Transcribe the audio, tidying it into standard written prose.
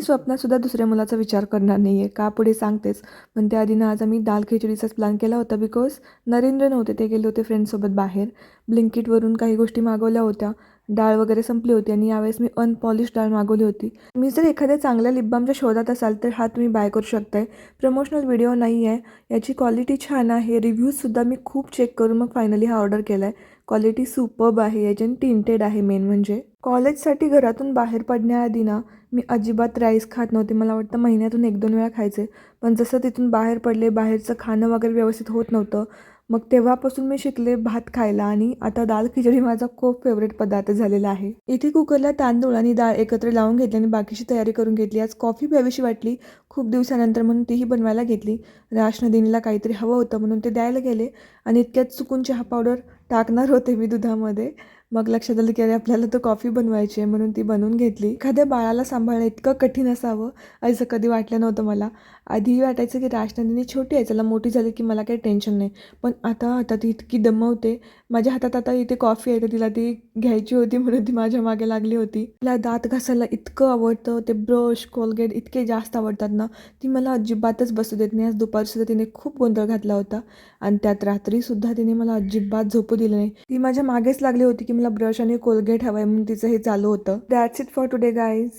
स्वप्नातसुद्धा दुसऱ्या मुलाचा विचार करणार नाही आहे. का पुढे सांगतेच. पण त्याआधी ना आज आम्ही दाल खिचडीचाच प्लॅन केला होता बिकॉज नरेंद्र नव्हते. ते गेले होते फ्रेंड्ससोबत बाहेर. ब्लिंकिटवरून काही गोष्टी मागवल्या होत्या. डाळ वगैरे संपली होती आणि यावेळेस मी अनपॉलिश डाळ मागवली होती. मी जर एखाद्या चांगल्या लिप बामच्या शोधात असाल तर हा तुम्ही बाय करू शकताय. प्रमोशनल व्हिडिओ नाही आहे. याची क्वालिटी छान आहे. रिव्ह्यूजसुद्धा मी खूप चेक करून मग फायनली हा ऑर्डर केला आहे. क्वालिटी सुपर्ब आहे. याच्याने टिंटेड आहे मेन म्हणजे. कॉलेजसाठी घरातून बाहेर पडण्याआधी ना मी अजिबात राईस खात नव्हते. मला वाटतं महिन्यातून 1-2 वेळा खायचे. पण जसं तिथून बाहेर पडले, बाहेरचं खाणं वगैरे व्यवस्थित होत नव्हतं. मग तेव्हापासून मी शिकले भात खायला आणि आता दाल खिचडी माझा खूप फेवरेट पदार्थ झालेला आहे. इथे कुकरला तांदूळ आणि डाळ एकत्र लावून घेतली आणि बाकीची तयारी करून घेतली. आज कॉफी प्यावीशी वाटली खूप दिवसानंतर म्हणून तीही बनवायला घेतली. राशनदीनीला काहीतरी हवं होतं म्हणून ते द्यायला गेले आणि इतक्यात चुकून चहा पावडर टाकणार होते मी दुधामध्ये. मग लक्षात आलं की अरे आपल्याला तर कॉफी बनवायची आहे म्हणून ती बनवून घेतली. एखाद्या बाळाला सांभाळणं इतकं कठीण असावं असं कधी वाटलं नव्हतं मला. आधी वाटायचं की राशनंदिनी छोटी आहे, चला मोठी झाली की मला काही टेन्शन नाही. पण आता ती इतकी दमवते. माझ्या हातात आता इथे कॉफी आहे तर तिला ती घ्यायची होती म्हणून ती माझ्या मागे लागली होती. तिला दात घासायला इतकं आवडतं. ते ब्रश, कोलगेट इतके जास्त आवडतात ना, ती मला अजिबातच बसू देत नाही. आज दुपारसुद्धा तिने खूप गोंधळ घातला होता आणि त्यात रात्रीसुद्धा तिने मला अजिबात झोपू दिलं नाही. ती माझ्या मागेच लागली होती की मला ब्रश आणि कोलगेट हवं आहे म्हणून तिचं हे चालू होतं. That's it for today guys.